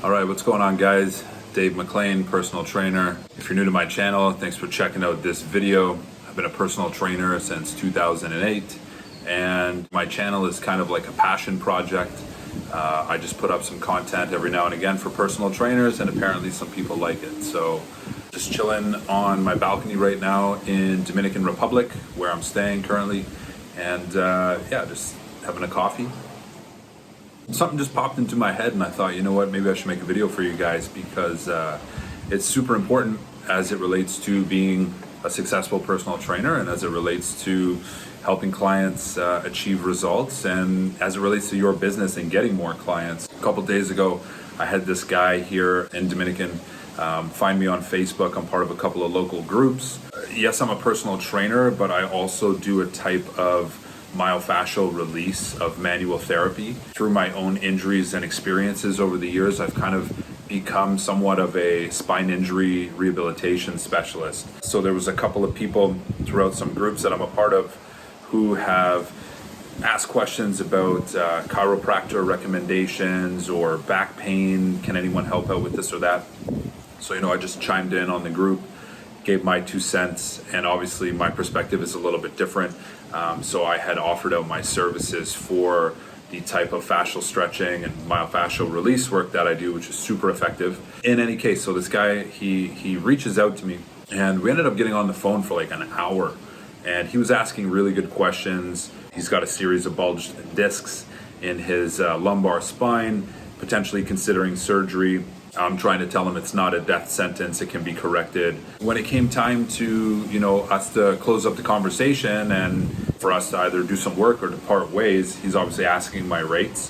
All right, what's going on, guys? Dave McLean, personal trainer. If you're new to my channel, thanks for checking out this video. I've been a personal trainer since 2008, and my channel is kind of like a passion project. I just put up some content every now and again for personal trainers, and apparently some people like it. So just chilling on my balcony right now in Dominican Republic, where I'm staying currently, and yeah, just having a coffee. Something just popped into my head and I thought, you know what, maybe I should make a video for you guys because it's super important as it relates to being a successful personal trainer and as it relates to helping clients achieve results and as it relates to your business and getting more clients. A couple days ago, I had this guy here in Dominican find me on Facebook. I'm part of a couple of local groups. Yes, I'm a personal trainer, but I also do a type of myofascial release of manual therapy. Through my own injuries and experiences over the years, I've kind of become somewhat of a spine injury rehabilitation specialist. So there was a couple of people throughout some groups that I'm a part of who have asked questions about chiropractor recommendations or back pain. Can anyone help out with this or that? So, I just chimed in on the group, gave my 2 cents, and obviously my perspective is a little bit different. So I had offered out my services for the type of fascial stretching and myofascial release work that I do, which is super effective. In any case, so this guy, he reaches out to me, and we ended up getting on the phone for like an hour, and he was asking really good questions. He's got a series of bulged discs in his lumbar spine, potentially considering surgery. I'm trying to tell him it's not a death sentence, it can be corrected. When it came time to, us to close up the conversation and for us to either do some work or to part ways, he's obviously asking my rates.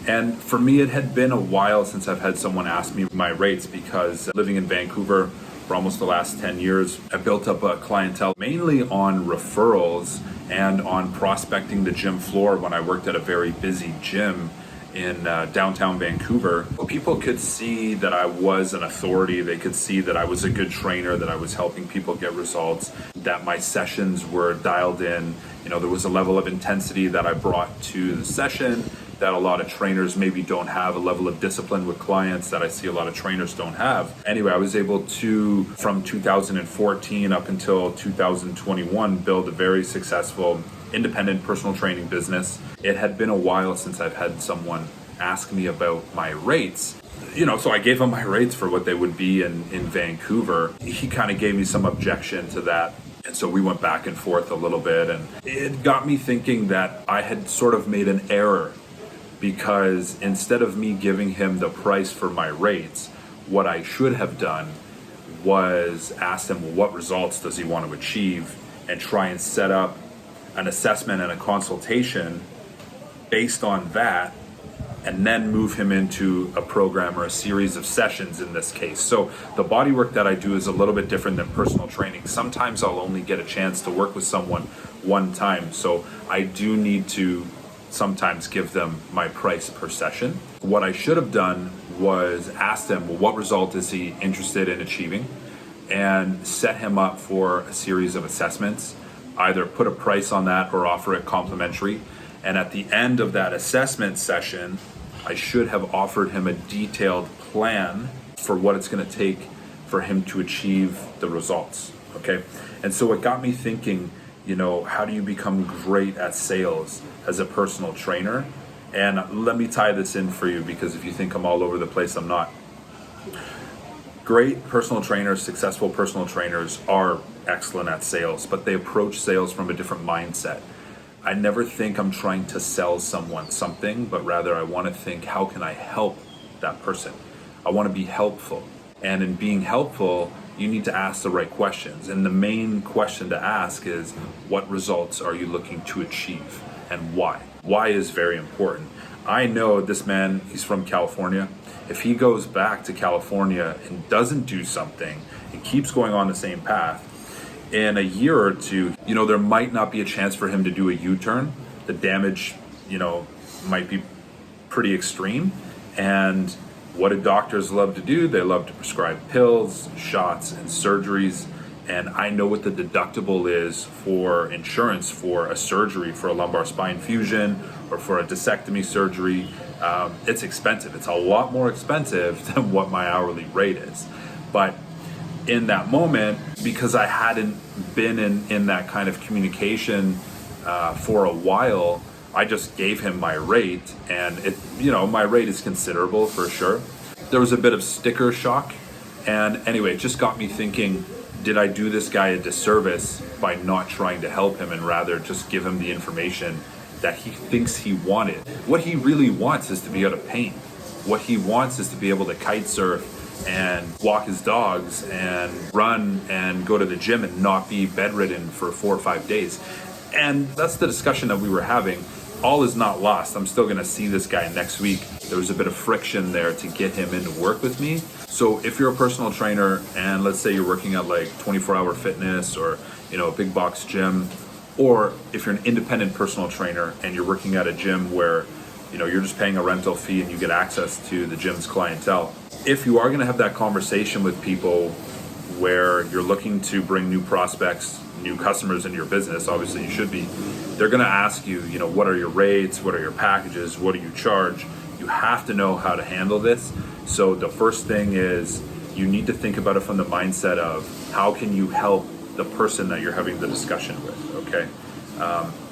And for me, it had been a while since I've had someone ask me my rates because living in Vancouver for almost the last 10 years, I built up a clientele mainly on referrals and on prospecting the gym floor when I worked at a very busy gym in downtown Vancouver. People could see that I was an authority. They could see that I was a good trainer, that I was helping people get results, that my sessions were dialed in. There was a level of intensity that I brought to the session that a lot of trainers maybe don't have, a level of discipline with clients that I see a lot of trainers don't have. Anyway, I was able to, from 2014 up until 2021, build a very successful independent personal training business. It had been a while since I've had someone ask me about my rates. So I gave him my rates for what they would be in Vancouver. He kind of gave me some objection to that. And so we went back and forth a little bit, and it got me thinking that I had sort of made an error because instead of me giving him the price for my rates, what I should have done was asked him, well, what results does he want to achieve, and try and set up an assessment and a consultation based on that, and then move him into a program or a series of sessions in this case. So the body work that I do is a little bit different than personal training. Sometimes I'll only get a chance to work with someone one time, so I do need to sometimes give them my price per session. What I should have done was ask them, well, what result is he interested in achieving, and set him up for a series of assessments, either put a price on that or offer it complimentary. And at the end of that assessment session, I should have offered him a detailed plan for what it's going to take for him to achieve the results. Okay. And so it got me thinking, how do you become great at sales as a personal trainer? And let me tie this in for you, because if you think I'm all over the place, I'm not. Great personal trainers, successful personal trainers are excellent at sales, but they approach sales from a different mindset. I never think I'm trying to sell someone something, but rather I want to think, how can I help that person? I want to be helpful. And in being helpful, you need to ask the right questions. And the main question to ask is, what results are you looking to achieve and why? Why is very important. I know this man, he's from California. If he goes back to California and doesn't do something and keeps going on the same path, in a year or two, there might not be a chance for him to do a U-turn. The damage, might be pretty extreme. And what do doctors love to do? They love to prescribe pills, shots, and surgeries. And I know what the deductible is for insurance for a surgery, for a lumbar spine fusion or for a discectomy surgery. It's expensive. It's a lot more expensive than what my hourly rate is. But in that moment, because I hadn't been in that kind of communication for a while, I just gave him my rate, and my rate is considerable for sure. There was a bit of sticker shock, and anyway, it just got me thinking, did I do this guy a disservice by not trying to help him and rather just give him the information that he thinks he wanted? What he really wants is to be out of pain. What he wants is to be able to kite surf and walk his dogs and run and go to the gym and not be bedridden for 4 or 5 days. And that's the discussion that we were having. All is not lost. I'm still going to see this guy next week. There was a bit of friction there to get him in to work with me. So if you're a personal trainer and let's say you're working at like 24-hour fitness or a big box gym, or if you're an independent personal trainer and you're working at a gym where you're just paying a rental fee and you get access to the gym's clientele, if you are going to have that conversation with people where you're looking to bring new prospects, new customers into your business, obviously you should be, they're going to ask you, what are your rates, what are your packages, what do you charge? You have to know how to handle this. So the first thing is you need to think about it from the mindset of how can you help the person that you're having the discussion with, okay?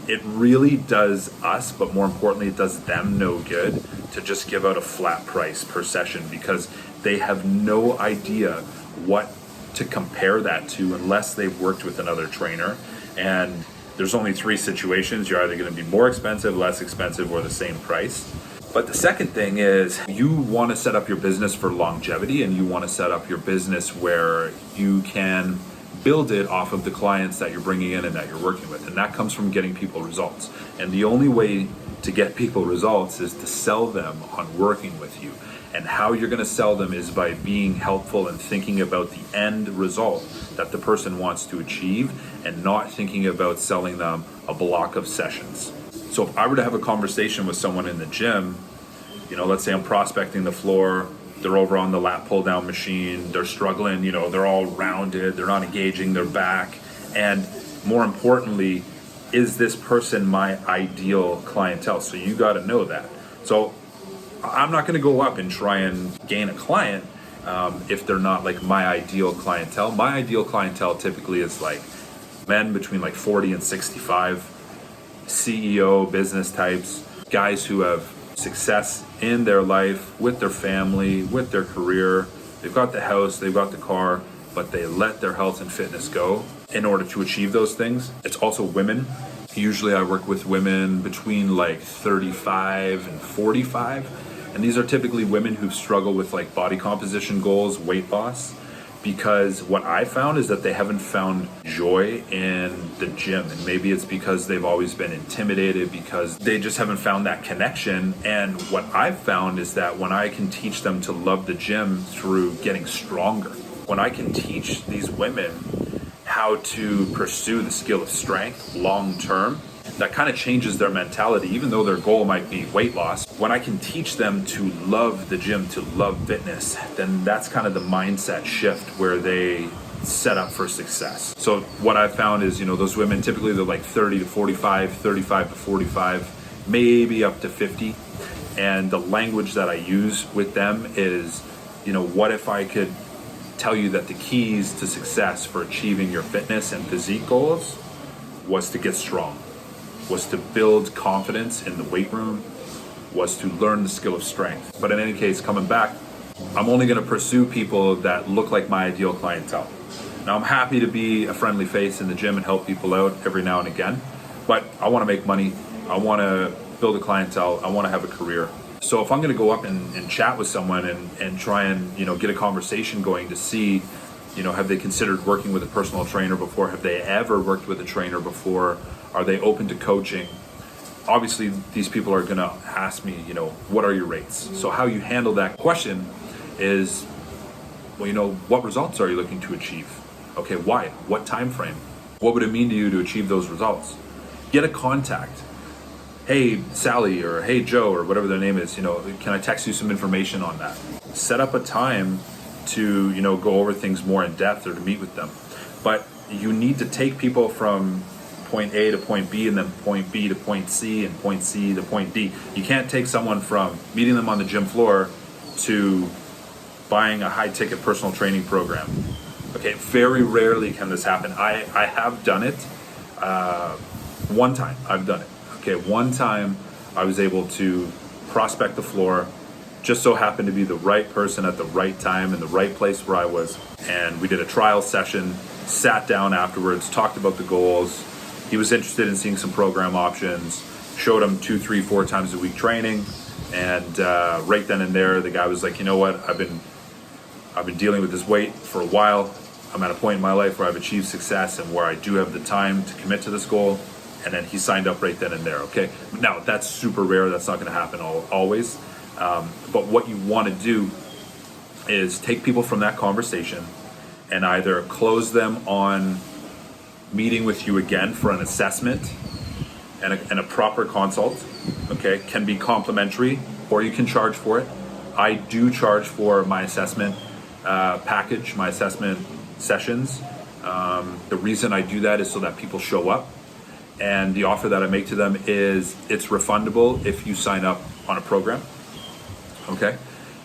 It really does us, but more importantly, it does them no good to just give out a flat price per session, because they have no idea what to compare that to unless they've worked with another trainer. And there's only 3 situations. You're either going to be more expensive, less expensive, or the same price. But the second thing is you want to set up your business for longevity, and you want to set up your business where you can build it off of the clients that you're bringing in and that you're working with. And that comes from getting people results. And the only way to get people results is to sell them on working with you. And how you're going to sell them is by being helpful and thinking about the end result that the person wants to achieve, and not thinking about selling them a block of sessions. So if I were to have a conversation with someone in the gym, let's say I'm prospecting the floor, they're over on the lat pull down machine, they're struggling, they're all rounded, they're not engaging their back. And more importantly, is this person my ideal clientele? So you got to know that. So I'm not going to go up and try and gain a client if they're not like my ideal clientele. My ideal clientele typically is like men between like 40 and 65, CEO, business types, guys who have success in their life, with their family, with their career. They've got the house, they've got the car, but they let their health and fitness go in order to achieve those things. It's also women. Usually I work with women between like 35 and 45. And these are typically women who struggle with like body composition goals, weight loss, because what I found is that they haven't found joy in the gym. And maybe it's because they've always been intimidated, because they just haven't found that connection. And what I've found is that when I can teach them to love the gym through getting stronger, when I can teach these women how to pursue the skill of strength long term, that kind of changes their mentality. Even though their goal might be weight loss, when I can teach them to love the gym, to love fitness, then that's kind of the mindset shift where they set up for success. So what I've found is, those women, typically they're like 30 to 45, 35 to 45, maybe up to 50. And the language that I use with them is, what if I could tell you that the keys to success for achieving your fitness and physique goals was to get strong, was to build confidence in the weight room, was to learn the skill of strength. But in any case, coming back, I'm only going to pursue people that look like my ideal clientele. Now, I'm happy to be a friendly face in the gym and help people out every now and again, but I want to make money. I want to build a clientele. I want to have a career. So if I'm going to go up and chat with someone and try and, get a conversation going to see, have they considered working with a personal trainer before? Have they ever worked with a trainer before? Are they open to coaching? Obviously, these people are going to ask me, what are your rates? So how you handle that question is, what results are you looking to achieve? Okay, why? What time frame? What would it mean to you to achieve those results? Get a contact. Hey, Sally, or hey, Joe, or whatever their name is, can I text you some information on that? Set up a time to, go over things more in depth or to meet with them. But you need to take people from point A to point B, and then point B to point C, and point C to point D. You can't take someone from meeting them on the gym floor to buying a high-ticket personal training program. Okay, very rarely can this happen. I have done it. One time I've done it. Okay, one time I was able to prospect the floor, just so happened to be the right person at the right time in the right place where I was. And we did a trial session, sat down afterwards, talked about the goals. He was interested in seeing some program options, showed him 2, 3, 4 times a week training. And right then and there, the guy was like, you know what, I've been dealing with this weight for a while. I'm at a point in my life where I've achieved success and where I do have the time to commit to this goal. And then he signed up right then and there, okay? Now, that's super rare. That's not going to happen always. But what you want to do is take people from that conversation and either close them on meeting with you again for an assessment and a proper consult, okay? Can be complimentary, or you can charge for it. I do charge for my assessment package, my assessment sessions. The reason I do that is so that people show up, and the offer that I make to them is it's refundable if you sign up on a program. Okay,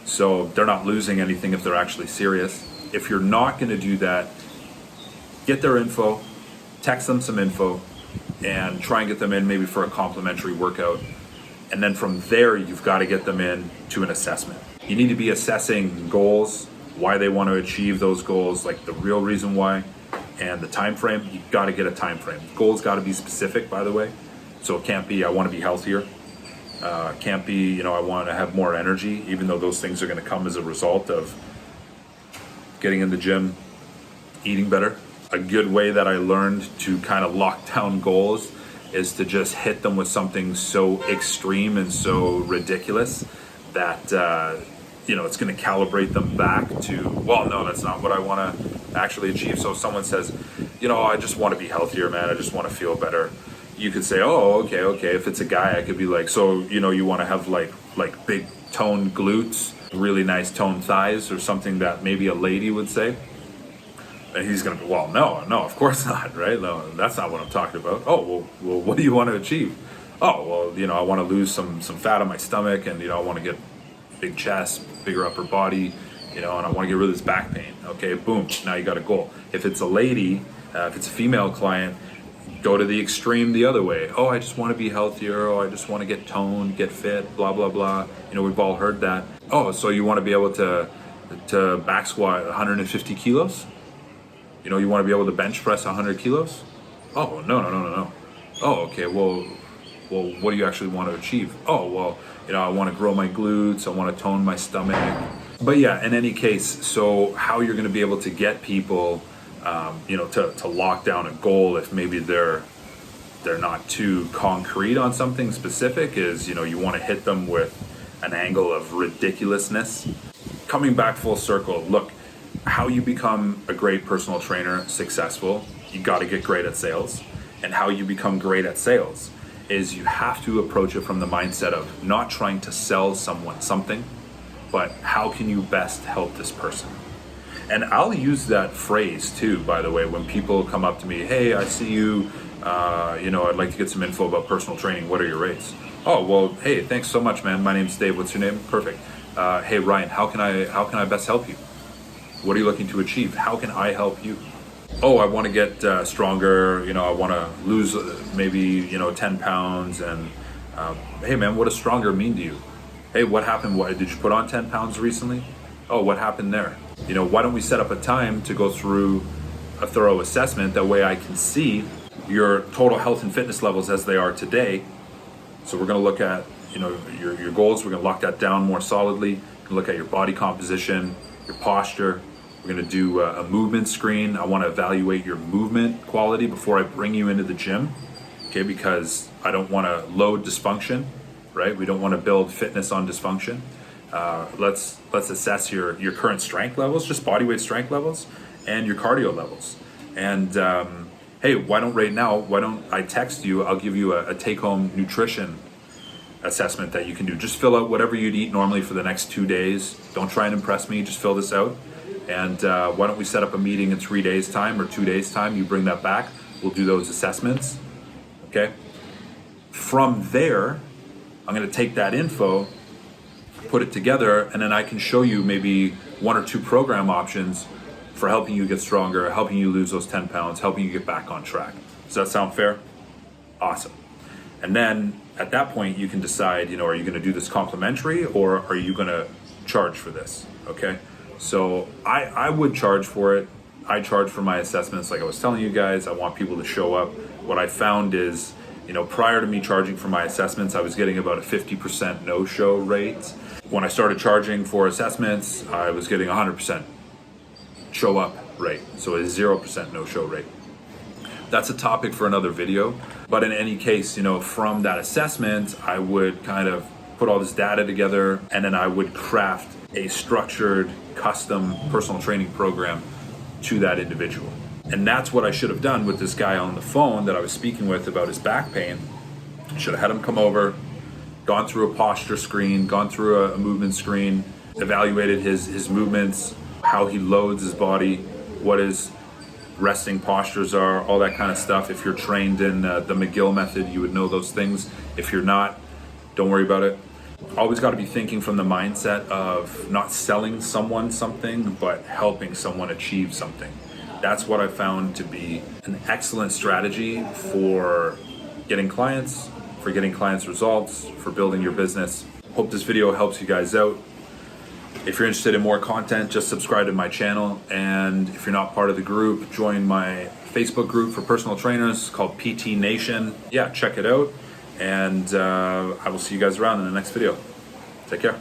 so they're not losing anything if they're actually serious. If you're not going to do that, get their info, text them some info, and try and get them in maybe for a complimentary workout. And then from there, you've got to get them in to an assessment. You need to be assessing goals, why they want to achieve those goals, like the real reason why, and the time frame. You've got to get a time frame. Goals got to be specific, by the way. So it can't be, I want to be healthier. Can't be, I want to have more energy, even though those things are going to come as a result of getting in the gym, eating better. A good way that I learned to kind of lock down goals is to just hit them with something so extreme and so ridiculous that, it's going to calibrate them back to, well, no, that's not what I want to actually achieve. So if someone says, I just want to be healthier, man, I just want to feel better. You could say, oh, okay. If it's a guy, I could be like, so, you want to have like big toned glutes, really nice toned thighs, or something that maybe a lady would say. And he's going to be, well, no, of course not, right? No, that's not what I'm talking about. Oh, well, what do you want to achieve? Oh, well, I want to lose some fat on my stomach, and, I want to get big chest, bigger upper body, and I want to get rid of this back pain. Okay, boom, now you got a goal. If it's a lady, if it's a female client, go to the extreme the other way. Oh, I just want to be healthier. Oh, I just want to get toned, get fit, blah, blah, blah. We've all heard that. Oh, so you want to be able to back squat 150 kilos? You want to be able to bench press 100 kilos? Oh, no. Oh, okay, well, what do you actually want to achieve? Oh, well, I want to grow my glutes. I want to tone my stomach. But yeah, in any case, so how you're going to be able to get people to lock down a goal if maybe they're not too concrete on something specific is, you want to hit them with an angle of ridiculousness. Coming back full circle, look, how you become a great personal trainer, successful, you got to get great at sales. And how you become great at sales is you have to approach it from the mindset of not trying to sell someone something, but how can you best help this person? And I'll use that phrase too, by the way, when people come up to me, hey, I see you, I'd like to get some info about personal training. What are your rates? Oh, well, hey, thanks so much, man. My name's Dave. What's your name? Perfect. Hey, Ryan, how can I best help you? What are you looking to achieve? How can I help you? Oh, I want to get stronger. I want to lose maybe, 10 pounds. And hey, man, what does stronger mean to you? Hey, what happened? Did you put on 10 pounds recently? Oh, what happened there? Why don't we set up a time to go through a thorough assessment? That way I can see your total health and fitness levels as they are today. So we're going to look at, your goals. We're going to lock that down more solidly. We're going to look at your body composition, your posture. We're going to do a movement screen. I want to evaluate your movement quality before I bring you into the gym, okay? Because I don't want to load dysfunction, right? We don't want to build fitness on dysfunction. Let's assess your current strength levels, just body weight strength levels, and your cardio levels. And hey, why don't I text you? I'll give you a take-home nutrition assessment that you can do. Just fill out whatever you'd eat normally for the next 2 days. Don't try and impress me. Just fill this out. And why don't we set up a meeting in 3 days' time or 2 days' time? You bring that back. We'll do those assessments. okay? From there, I'm gonna take that info, put it together, and then I can show you maybe 1 or 2 program options for helping you get stronger, helping you lose those 10 pounds, helping you get back on track. Does that sound fair? Awesome. And then at that point, you can decide, are you gonna do this complimentary or are you gonna charge for this, okay? So I would charge for it. I charge for my assessments. Like I was telling you guys, I want people to show up. What I found is, prior to me charging for my assessments, I was getting about a 50% no-show rate. When I started charging for assessments, I was getting 100% show up rate. So a 0% no-show rate. That's a topic for another video. But in any case, from that assessment, I would kind of put all this data together, and then I would craft a structured, custom personal training program to that individual. And that's what I should have done with this guy on the phone that I was speaking with about his back pain. Should have had him come over, gone through a posture screen, gone through a movement screen, evaluated his movements, how he loads his body, what his resting postures are, all that kind of stuff. If you're trained in the McGill method, you would know those things. If you're not, don't worry about it. Always got to be thinking from the mindset of not selling someone something, but helping someone achieve something. That's what I found to be an excellent strategy for getting clients, results, for building your business. Hope this video helps you guys out. If you're interested in more content, just subscribe to my channel. And if you're not part of the group, join my Facebook group for personal trainers called PT Nation. Yeah, check it out. And I will see you guys around in the next video. Take care.